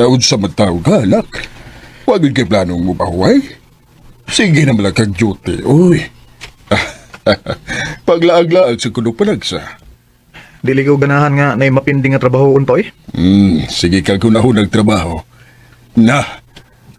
Naud sa matawag ka, anak. Huwag kay planong mo ba, huway? Sige na malakag duty, uy. Paglaag-laag sa kuno panagsa. Dili ko ganahan nga na mapinding nga trabahoon pa eh. Sige ka kunahon nagtrabaho. Na,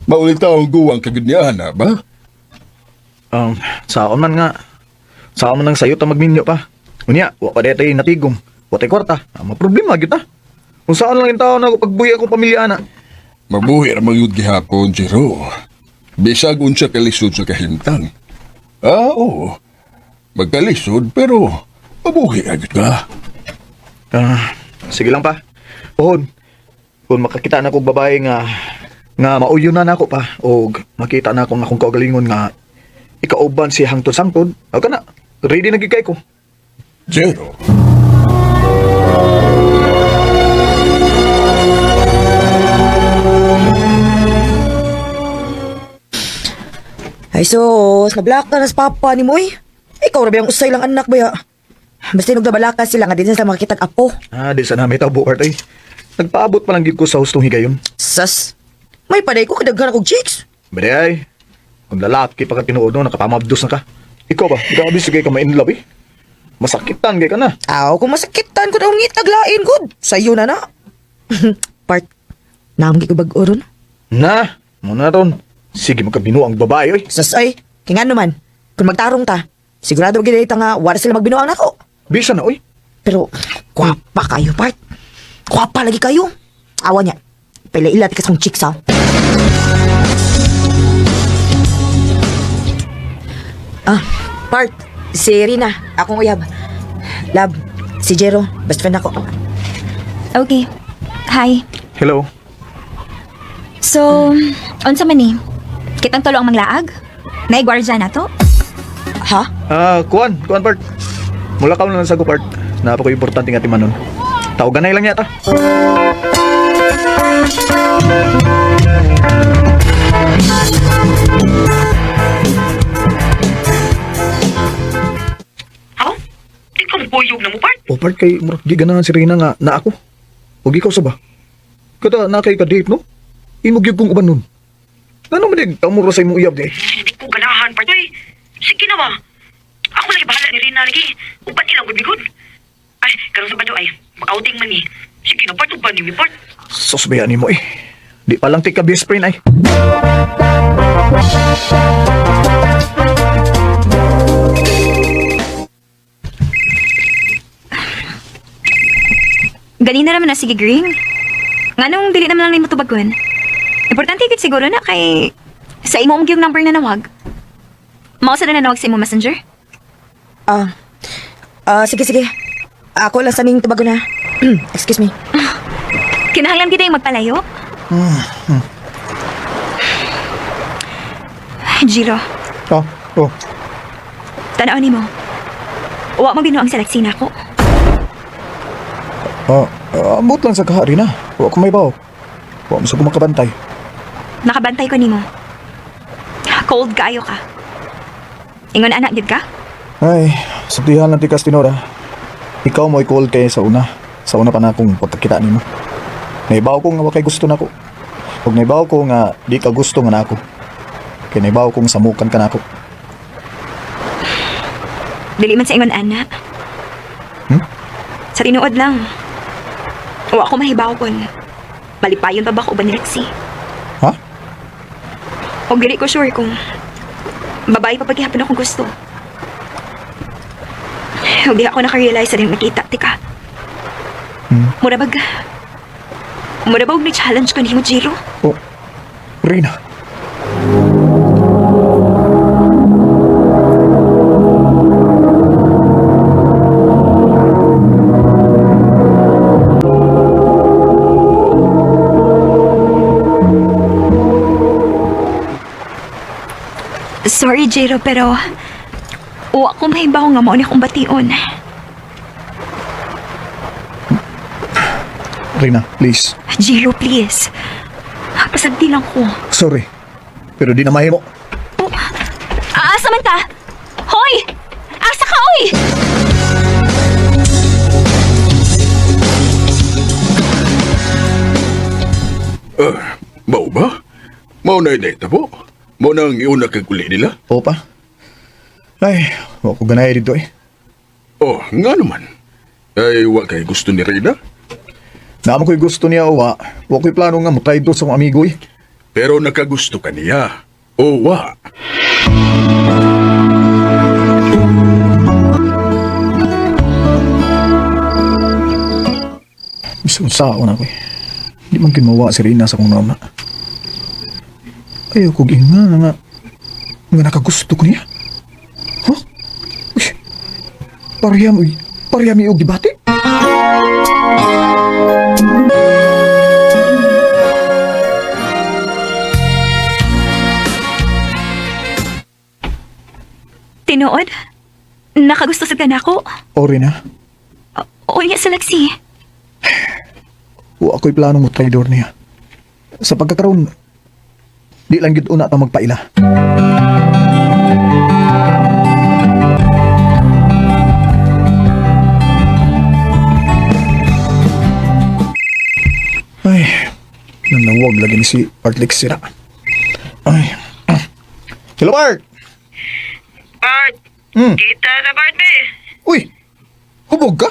maulit taong guwang kagudnihan na ba? Saan man nga. Saan man ang sayo ta magminyo pa. Unya, wa pa detay natigom. Wa tay kwarta. Maproblema gyud ta. Kung saan lang yung tao na pagbuhi akong pamilya na. Mabuhi ra magyud gihapon, Jero. Bisag unsa kalisod sa kahimtang. Oo. Magkalisod pero mabuhi agad ka. Sige lang pa. Pohon. Kung makakita na kong babae nga mauyo na nako pa o makita na akong kaugalingon nga ikauban si hangtod sangtod. O ka na. Ready na gigay ko. Jero. Ay sos, nablak na nas papa ni Moy. Ikaw rabi ang usay lang anak ba ya? Basta nagdabalakan sila nga din sa makitag apo. Di sana may tabo art ay. Nagpaabot pa lang gid ko sa hustong higayon. Sas, may paday ko kadaghan akong chicks. Bade ay. Kung lalaki pa ka tinuod no, nakapamabdos na ka. Ikaw ba? Grabe sige ka ma-inlove eh. Masakitan gay ka na. Aw, kung masakitan ko daw ngit naglain gud. Sayo na na. Part, namgi ko bag-oron. Na, muna ron. Sige magkabino ang babae oy. Sas ay, kingan naman. Kung magtarong ta, sigurado ginita nga wala sila magbinuang nako. Bisa na oy. Pero, kwapa kayo, Part. Kwapa lagi kayo. Awa niya. Pila-ila tikas mong chicks, ha? Part. Si Rina. Akong uyab. Lab. Si Jero. Best friend ako. Okay. Hi. Hello. So, unsa man ni? Kitang tulo ang manglaag? Naigwardya na to? Ha? Kuan part. Mula ka na lang sa ko part. Napako importante nga timanon. Tawagan na lang yata. Ikaw buyog na mo, part? O part kay murag di ganahan si Rina nga na ako. Huwag ikaw sa ba? Kada na kay ka-date no? Imog yung kong uban nun. Ano man yung tamuro sa imong uyab di? Hindi ko ganahan, part. Ay, sige na ba? Ako lagi bahala ni Rina lagi. Upan nilang gud-bigod. Ay, karon sa bado ay, mag-outing man ni. Sige na, part. Upan ni part. Susbayan ni mo eh. Di pa lang tika best friend ay. Ganina naman na sige, Green. Nga nung dili naman lang na matubagon. Importante kit siguro na kay sa imo yung number na nawag. Mausa na nawag sa imo messenger? Sige. Ako lang sa ming tubago na. Excuse me. Kinahanglan kita yung magpalayo? Jiro, Oh. tanaw ni mo. Uwa mo binuang sa laksina ko. Ambot lang sa kahari na. Huwag ko may baw. Huwag mo sa kumakabantay. Nakabantay ko ni mo. Cold kayo ka. Ingon anak gid ka? Ay, sabdihan lang tikas tinora. Ikaw mo i-call kay sa una. Sa una pa na akong pagkakita ni mo. Naibaw ko nga wakay gusto na ko. Huwag naibaw ko nga di ka gusto nga na ako. Kaya naibaw kong samukan ka na ako. Dili man sa ingon anak. Sa tinuod lang. O ako mahibaw kon. Malipayon pa ba ko ba ni Lexi? Ha? O dili ko sure kung babae pa paghihapon akong gusto. O di ako nakarealize sa rin nakita, tika. Murabag ni challenge ko ni mo, Jiro. Oh, Rina. Sorry, Jiro, pero uwa ko mahibaw nga mo ni akong bation. Rina, please. Jiro, please. Pasagdi lang ko. Sorry. Pero di na mahimo. Oh, asa man ta? Hoy! Asa ka, oy! Mao ba? Mao na inahitabo? Mao na ang iuna kag uli nila? Oo pa. Ay, wa ko ganay dito eh. Oh, nga naman. Ay, wa kay gusto ni Reyna? Naman ko'y gusto niya o wa. Wa ko'y plano nga matry doon sa akong amigo eh. Pero nakagusto ka niya. O wa? Bisan sa ako na ko eh. Di man kimawa si Rina sa akong nama. Ayaw ko nga nga nakagusto ko niya. Huh? Uy, pareham yung dibate? Tinuod? Nakagusto sa kanako? O Rina, O niya sa laksi. wa ako'y planong mo traidor niya. Sa pagkakaroon, di lang gid una ta magpaila. Ay, nanawag lagi ni si Artlix sira. Ay. Hello, Art! Bart! Hmm. Kita na, Bart, be! Uy! Hubog ka?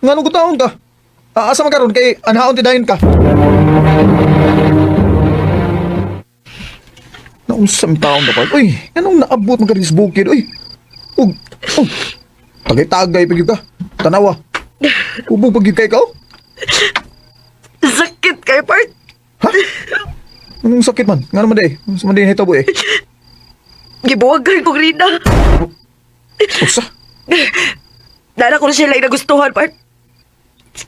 Nga nung kutaon ka? Asa magkaroon kay anhaon ti dayon ka? Naunsam taon na part. Uy, anong naabot mga rin sa bukid? Uy! Ug! Tagay-tagay pagyo ka. Tanawa. Hubog pagyo kay ka, oh? Sakit kay part. Ha? Anong sakit man? Nga naman day. Sa man din hitabo eh. Gibuwag kay kong Rina. Usa? Dala ko na siya lang nagustuhan, part.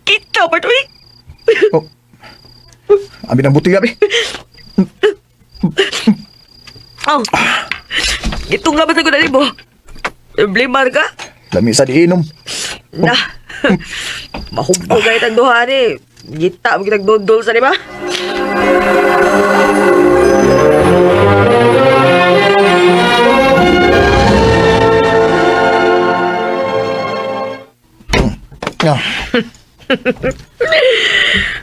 Kita, part, uy. Oh. Amin ang buti gabi. Aw. Ito nga ba sa ko na mo? Problema ka? Lami sa diinom. Na. Mahubog kahit ang duha ni. Gita, magkinagdodol sa diba? Nga.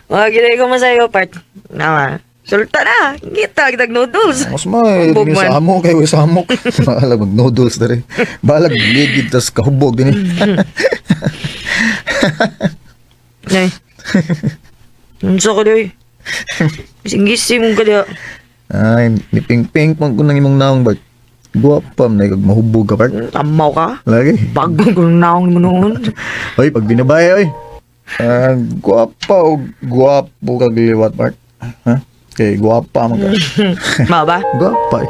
Mga ginay ko masayo, part. Naman. Sulta na. Gita, kitag-noodles. Mas may Hubog din man. sa amo kayo sa amok. Balag mag noodles na rin. Balag ligid tas kahubog din eh. Nay. Unsa ka doy? Gising-gising mong kada. Ay, niping-ping pang kunang imong naong Bart. Guwapam na ikag mahubog ka Bart. Tamaw ka? Lagi. Bagong ko nang naong mo noon. Oy, pag binabay oy. Guwapa o guwapo kag liwat Bart. Ha? Kay guwapa man ka. Mao ba? Guwapa eh.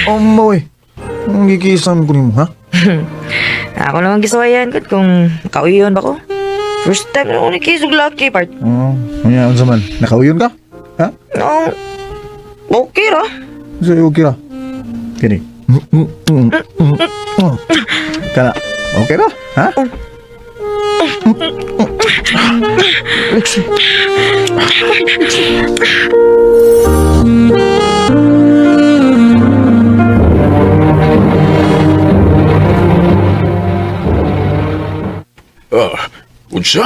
Omoy. Ang gikisan ko nimo ha? Ako naman gisuwayan kat kung kauyon ba ko. First time na ako nakisog lucky, part. Oo. Ano sa man? Nakauyon ka? Ha? No. Okay ra. Sa'yo okay ra. Kini. Kana. Okay ra? Ha? Lexi. Unsa?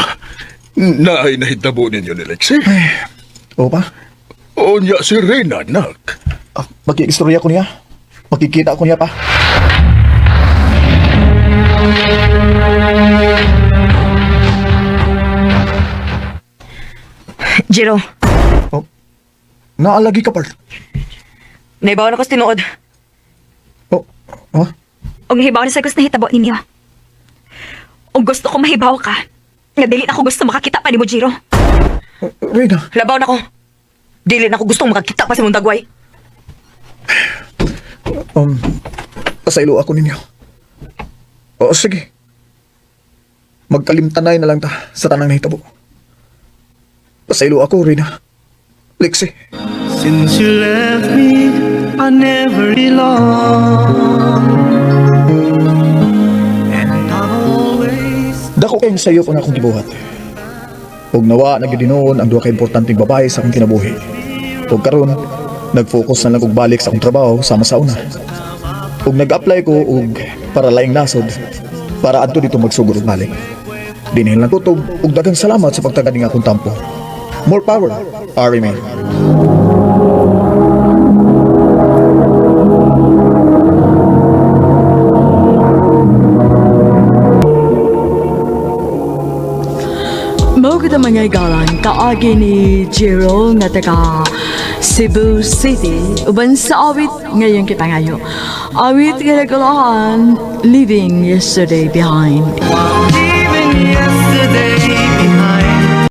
Naay nahitabo ninyo ni Lexi? O pa? O niya si Reyna, nak. Magkikistorya ko niya. Makikita ko niya pa. Jiro, Oh. Naalagi ka, Part. naibaw na ko sa tinuod. Oh. Oh. Og hibaw na sa gusto na hitabo ninyo. Og gusto ko mahibaw ka. Nga dili na ako gusto makakita pa ni mo, Jiro. Reyna. Labaw na ko. Dili na ako gustong makakita pa sa mong dagway. Pasaylo ako ninyo. O, sige. Magkalimtanay na lang ta sa tanang nahitabo. Pasaylo ako, Reyna. Lexi. Since you left me, I never belong. And I've always Dako kayong sayo ko na akong gibuhat. Huwag nawa nagidinoon ang duha ka importanteng babae sa akong kinabuhi. Huwag karon, nag-focus na lang og balik sa akong trabaho sama sa una. Huwag nag-apply ko og para laing nasod para adto dito magsugod og balik. Dinihil lang ko to ug daghang salamat sa pagtagad ng akong tampo. More power, Ari May. Mo kita mga igalan kaagi ni Jiro nga taga Cebu City uban sa awit ngayon kita ngayon. Awit nga nagalahan, leaving yesterday behind. Leaving yesterday